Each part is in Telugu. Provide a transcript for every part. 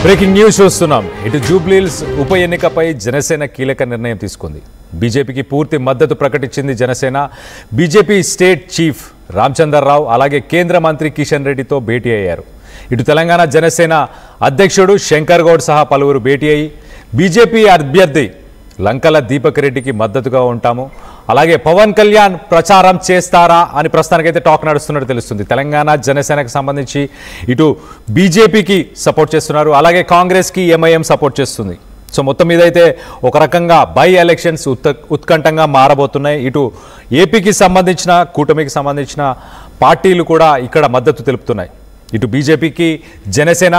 బ్రేకింగ్ న్యూస్ చూస్తున్నాం. ఇటు జూబ్లీహిల్స్ ఉప ఎన్నికపై జనసేన కీలక నిర్ణయం తీసుకుంది. బీజేపీకి పూర్తి మద్దతు ప్రకటించింది Janasena. BJP state chief Ramachandra Rao అలాగే కేంద్ర మంత్రి కిషన్ రెడ్డితో భేటీ అయ్యారు. ఇటు తెలంగాణ జనసేన అధ్యక్షుడు శంకర్ గౌడ్ సహా పలువురు భేటీ అయ్యి బీజేపీ అభ్యర్థి లంకల దీపక్ రెడ్డికి మద్దతుగా ఉంటాము, అలాగే పవన్ కళ్యాణ్ ప్రచారం చేస్తారా అని ప్రస్తుతానికైతే టాక్ నడుస్తున్నట్టు తెలుస్తుంది. తెలంగాణ జనసేనకు సంబంధించి ఇటు బీజేపీకి సపోర్ట్ చేస్తున్నారు, అలాగే కాంగ్రెస్కి ఎంఐఎం సపోర్ట్ చేస్తుంది. సో మొత్తం మీద అయితే ఒక రకంగా బై ఎలక్షన్స్ ఉత్కంఠంగా మారబోతున్నాయి. ఇటు ఏపీకి సంబంధించిన కూటమికి సంబంధించిన పార్టీలు కూడా ఇక్కడ మద్దతు తెలుపుతున్నాయి. ఇటు బీజేపీకి జనసేన,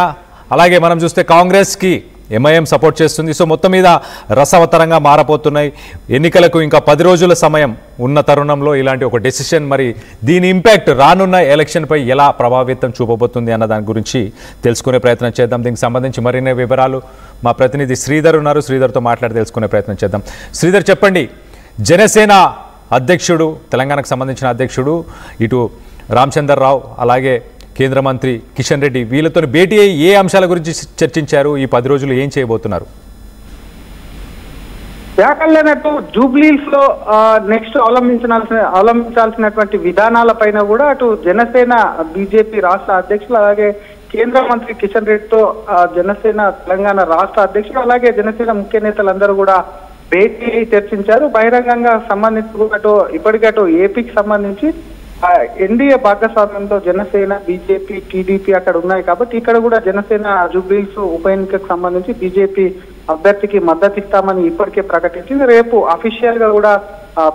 అలాగే మనం చూస్తే కాంగ్రెస్కి ఎంఐఎం సపోర్ట్ చేస్తుంది. సో మొత్తం మీద రసవత్తరంగా మారబోతున్నాయి. ఎన్నికలకు ఇంకా 10 రోజుల సమయం ఉన్న తరుణంలో ఇలాంటి ఒక డెసిషన్, మరి దీని ఇంపాక్ట్ రానున్న ఎలక్షన్పై ఎలా ప్రభావితం చూపబోతుంది అన్న దాని గురించి తెలుసుకునే ప్రయత్నం చేద్దాం. దీనికి సంబంధించి మరిన్ని వివరాలు మా ప్రతినిధి శ్రీధర్ ఉన్నారు, శ్రీధర్తో మాట్లాడి తెలుసుకునే ప్రయత్నం చేద్దాం. శ్రీధర్, చెప్పండి, జనసేన అధ్యక్షుడు, తెలంగాణకు సంబంధించిన అధ్యక్షుడు ఇటు రామచంద్రరావు అలాగే కేంద్ర మంత్రి కిషన్ రెడ్డి వీళ్ళతో భేటీ అయ్యి ఏ అంశాల గురించి చర్చించారు? ఈ 10 రోజులు ఏం చేయబోతున్నారు? వ్యాఖ్యలైనట్టు జూబ్లీహిల్స్ లో నెక్స్ట్ అవలంబించాల్సినటువంటి విధానాల పైన కూడా అటు జనసేన బీజేపీ రాష్ట్ర అధ్యక్షులు అలాగే కేంద్ర మంత్రి కిషన్ రెడ్డితో జనసేన తెలంగాణ రాష్ట్ర అధ్యక్షులు అలాగే జనసేన ముఖ్య నేతలందరూ కూడా భేటీ చర్చించారు. బహిరంగంగా సంబంధించి అటు ఇప్పటికటు ఏపీకి సంబంధించి ఎన్డీఏ భాగస్వామ్యంతో జనసేన బీజేపీ టీడీపీ అక్కడ ఉన్నాయి కాబట్టి ఇక్కడ కూడా జనసేన జూబ్లీహిల్స్ ఉప ఎన్నికకు సంబంధించి బీజేపీ అభ్యర్థికి మద్దతు ఇస్తామని ఇప్పటికే ప్రకటించింది. రేపు అఫీషియల్ గా కూడా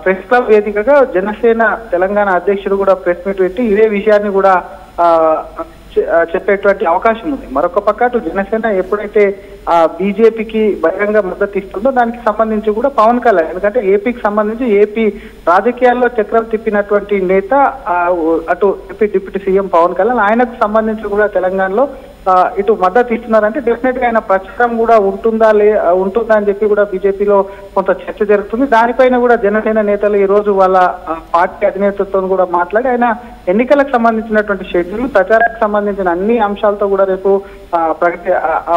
ప్రెస్ క్లబ్ వేదికగా జనసేన తెలంగాణ అధ్యక్షుడు కూడా ప్రెస్ మీట్ పెట్టి ఇదే విషయాన్ని కూడా చెప్పేటువంటి అవకాశం ఉంది. మరొక పక్క అటు జనసేన ఎప్పుడైతే బీజేపీకి బహిరంగ మద్దతు ఇస్తుందో దానికి సంబంధించి కూడా పవన్ కళ్యాణ్, ఎందుకంటే ఏపీకి సంబంధించి ఏపీ రాజకీయాల్లో చక్రం తిప్పినటువంటి నేత అటు AP deputy CM Pawan Kalyan, ఆయనకు సంబంధించి కూడా తెలంగాణలో ఇటు మద్దతు ఇస్తున్నారంటే డెఫినెట్ గా ఆయన ప్రచారం కూడా ఉంటుందా అని చెప్పి కూడా బీజేపీలో కొంత చర్చ జరుగుతుంది. దానిపైన కూడా జనసేన నేతలు ఈ రోజు వాళ్ళ పార్టీ అధినేతతో కూడా మాట్లాడి ఆయన ఎన్నికలకు సంబంధించినటువంటి షెడ్యూల్, ప్రచారానికి సంబంధించిన అన్ని అంశాలతో కూడా రేపు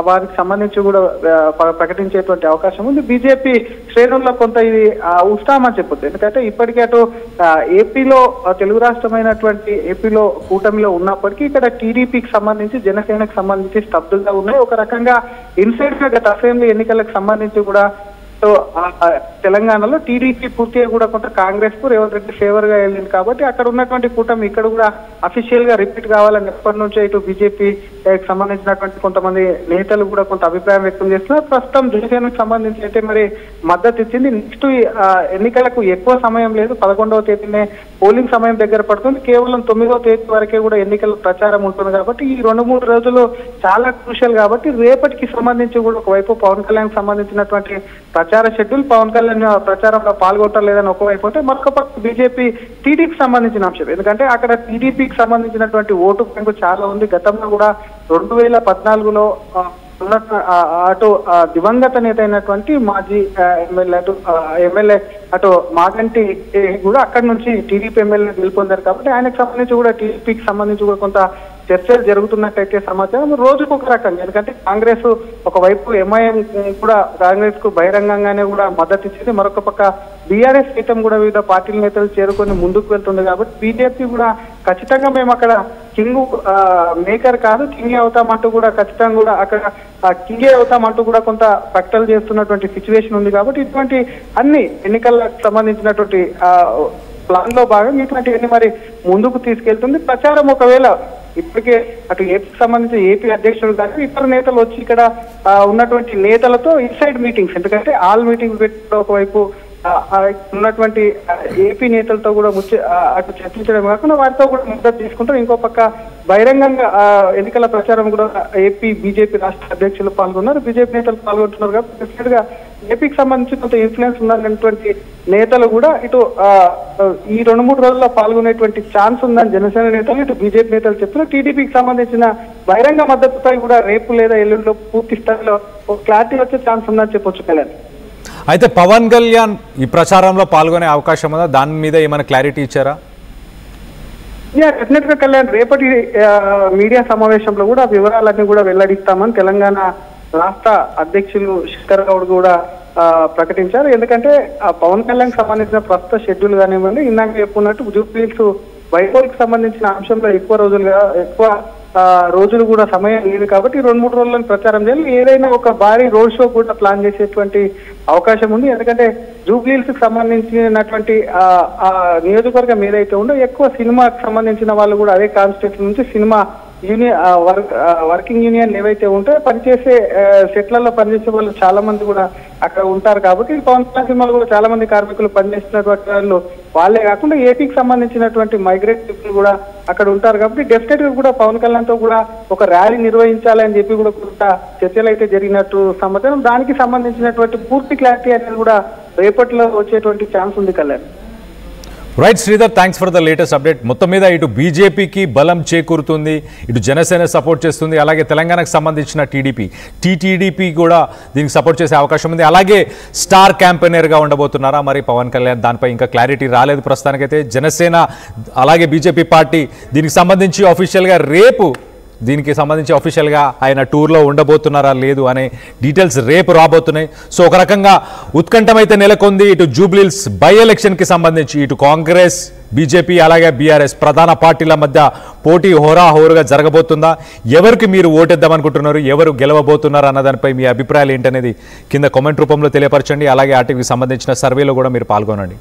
వారికి సంబంధించి కూడా ప్రకటించేటువంటి అవకాశం ఉంది. బీజేపీ శ్రేణుల్లో కొంత ఇది ఉత్సాహం చెప్పొచ్చు, ఎందుకంటే ఇప్పటికే అటు ఏపీలో తెలుగు రాష్ట్రమైనటువంటి ఏపీలో కూటమిలో ఉన్నప్పటికీ ఇక్కడ టీడీపీకి సంబంధించి జనసేనకు సంబంధించి స్తబ్దుగా ఉన్నాయి. ఒక రకంగా ఇన్సైడ్ గా గత అసెంబ్లీ ఎన్నికలకు సంబంధించి కూడా తెలంగాణలో టీడీపీ పూర్తిగా కూడా కొంత కాంగ్రెస్ కు రేవంత్ రెడ్డి ఫేవర్ గా వెళ్ళింది కాబట్టి అక్కడ ఉన్నటువంటి కూటమి ఇక్కడ కూడా అఫీషియల్ గా రిపీట్ కావాలని ఎప్పటి నుంచో ఇటు బీజేపీకి సంబంధించినటువంటి కొంతమంది నేతలు కూడా కొంత అభిప్రాయం వ్యక్తం చేస్తున్నారు. ప్రస్తుతం జనసేనకు సంబంధించి అయితే మరి మద్దతు ఇచ్చింది. నెక్స్ట్ ఎన్నికలకు ఎక్కువ సమయం లేదు, 11వ తేదీనే పోలింగ్ సమయం దగ్గర పడుతుంది. కేవలం 9వ తేదీ వరకే కూడా ఎన్నికల ప్రచారం ఉంటుంది కాబట్టి ఈ 2-3 రోజులు చాలా క్రూషియల్ కాబట్టి రేపటికి సంబంధించి కూడా ఒకవైపు పవన్ కళ్యాణ్ సంబంధించినటువంటి ప్రచార షెడ్యూల్, పవన్ కళ్యాణ్ ప్రచారంలో పాల్గొట్టలేదని ఒకవైపు ఉంటే మరొక పక్క బీజేపీ టీడీపీకి సంబంధించిన అంశం, ఎందుకంటే అక్కడ టీడీపీకి సంబంధించినటువంటి ఓటు బ్యాంకు చాలా ఉంది. గతంలో కూడా 2014లో అటు దివంగత నేత అయినటువంటి మాజీ ఎమ్మెల్యే అటు మాగంటి కూడా అక్కడి నుంచి టీడీపీ ఎమ్మెల్యే గెలుపొందారు కాబట్టి ఆయనకు సంబంధించి కూడా టీడీపీకి సంబంధించి కూడా కొంత చర్చలు జరుగుతున్నట్టయితే సమాచారం రోజుకు ఒక రకంగా, ఎందుకంటే కాంగ్రెస్ ఒకవైపు ఎంఐఎం కూడా కాంగ్రెస్ కు బహిరంగంగానే కూడా మద్దతు ఇచ్చింది. మరొక పక్క బీఆర్ఎస్ సైతం కూడా వివిధ పార్టీల నేతలు చేరుకొని ముందుకు వెళ్తుంది కాబట్టి బీజేపీ కూడా ఖచ్చితంగా మేము అక్కడ కింగ్ మేకర్ కాదు కింగే అవుతామంటూ కూడా ఖచ్చితంగా కూడా అక్కడ కింగే అవుతామంటూ కూడా కొంత ప్రకటనలు చేస్తున్నటువంటి సిచ్యువేషన్ ఉంది కాబట్టి ఇటువంటి అన్ని ఎన్నికలకు సంబంధించినటువంటి ప్లాన్ లో భాగంగా ఇటువంటివన్నీ మరి ముందుకు తీసుకెళ్తుంది. ప్రచారం ఒకవేళ ఇప్పటికే అటు ఏపీకి సంబంధించి ఏపీ అధ్యక్షుడు కానీ ఇతర నేతలు వచ్చి ఇక్కడ ఉన్నటువంటి నేతలతో ఇన్సైడ్ మీటింగ్స్, ఎందుకంటే ఆల్ మీటింగ్స్ పెట్టి ఒకవైపు ఉన్నటువంటి ఏపీ నేతలతో కూడా అటు చర్చించడం కాకుండా వారితో కూడా మద్దతు తీసుకుంటారు. ఇంకో పక్క బహిరంగంగా ఎన్నికల ప్రచారం కూడా ఏపీ బీజేపీ రాష్ట్ర అధ్యక్షులు పాల్గొన్నారు, బీజేపీ నేతలు పాల్గొంటున్నారు కాబట్టి డెఫినెట్ గా ఏపీకి సంబంధించి కొంత ఇన్ఫ్లుయెన్స్ ఉన్నటువంటి నేతలు కూడా ఇటు ఈ 2-3 రోజుల్లో పాల్గొనేటువంటి ఛాన్స్ ఉందని జనసేన నేతలు ఇటు బీజేపీ నేతలు చెప్తున్నారు. టీడీపీకి సంబంధించిన బహిరంగ మద్దతుపై కూడా రేపు లేదా ఎల్లుండిలో పూర్తి స్థాయిలో క్లారిటీ వచ్చే ఛాన్స్ ఉందని చెప్పొచ్చు. కళ్యాణ్, అయితే పవన్ కళ్యాణ్ ఈ ప్రచారంలో పాల్గొనే అవకాశం ఉందా? దాని మీద ఏమైనా క్లారిటీ ఇచ్చారా? డెఫినెట్ గా కళ్యాణ్ రేపటి మీడియా సమావేశంలో కూడా వివరాలన్నీ కూడా వెల్లడిస్తామని తెలంగాణ రాష్ట్ర అధ్యక్షులు శంకర్ గౌడ్ కూడా ప్రకటించారు. ఎందుకంటే పవన్ కళ్యాణ్ సంబంధించిన ప్రస్తుత షెడ్యూల్ కానివ్వండి, ఇందాక చెప్పుకున్నట్టు జూబ్లీహిల్స్ వైకోల్కి సంబంధించిన అంశంలో ఎక్కువ రోజులు కూడా సమయం లేదు కాబట్టి 2-3 రోజులను ప్రచారం చేయాలి. ఏదైనా ఒక భారీ రోడ్ షో కూడా ప్లాన్ చేసేటువంటి అవకాశం ఉంది. ఎందుకంటే జూబ్లీహిల్స్ కి సంబంధించినటువంటి నియోజకవర్గం ఏదైతే ఉందో ఎక్కువ సినిమాకి సంబంధించిన వాళ్ళు కూడా అదే కాన్స్టిట్యూషన్ నుంచి సినిమా యూనియన్ వర్కింగ్ యూనియన్ ఏవైతే ఉంటాయో పనిచేసే సెట్లలో పనిచేసే వాళ్ళు చాలా మంది కూడా అక్కడ ఉంటారు. కాబట్టి పవన్ కళ్యాణ్ సినిమాలు కూడా చాలా మంది కార్మికులు పనిచేస్తున్నటువంటి వాళ్ళు వాళ్ళే కాకుండా ఏపీకి సంబంధించినటువంటి మైగ్రేట్ పీపుల్ కూడా అక్కడ ఉంటారు. కాబట్టి డెఫినెట్ గా కూడా పవన్ కళ్యాణ్ తో కూడా ఒక ర్యాలీ నిర్వహించాలని చెప్పి కూడా కొంత చర్చలు అయితే జరిగినట్టు సమాచారం. దానికి సంబంధించినటువంటి పూర్తి క్లారిటీ అనేది కూడా రేపట్లో వచ్చేటువంటి ఛాన్స్ ఉంది Kalyan. Right Sridhar, thanks for the latest update. మొత్తం మీద ఇటు బీజేపీకి బలం చేకూరుతుంది, ఇటు జనసేన సపోర్ట్ చేస్తుంది, అలాగే తెలంగాణకు సంబంధించిన టీడీపీ కూడా దీనికి సపోర్ట్ చేసే అవకాశం ఉంది. అలాగే స్టార్ క్యాంపెయినర్గా ఉండబోతున్నారా మరి పవన్ కళ్యాణ్, దానిపై ఇంకా క్లారిటీ రాలేదు ప్రస్తుతానికైతే. జనసేన అలాగే బీజేపీ పార్టీ దీనికి సంబంధించి అఫీషియల్గా రేపు అఫీషియల్గా ఆయన టూర్లో ఉండబోతున్నారా లేదు అనే డీటెయిల్స్ రేపు రాబోతున్నాయి. సో ఒక రకంగా ఉత్కంఠమైతే నెలకొంది. ఇటు జూబ్లీహిల్స్ బై ఎలక్షన్కి సంబంధించి ఇటు కాంగ్రెస్, బీజేపీ అలాగే బీఆర్ఎస్ ప్రధాన పార్టీల మధ్య పోటీ హోరాహోరుగా జరగబోతుందా? ఎవరికి మీరు ఓటేద్దామనుకుంటున్నారు, ఎవరు గెలవబోతున్నారు అన్న దానిపై మీ అభిప్రాయాలు ఏంటనేది కింద కామెంట్ రూపంలో తెలియపరచండి. అలాగే వాటికి సంబంధించిన సర్వేలో కూడా మీరు పాల్గొనండి.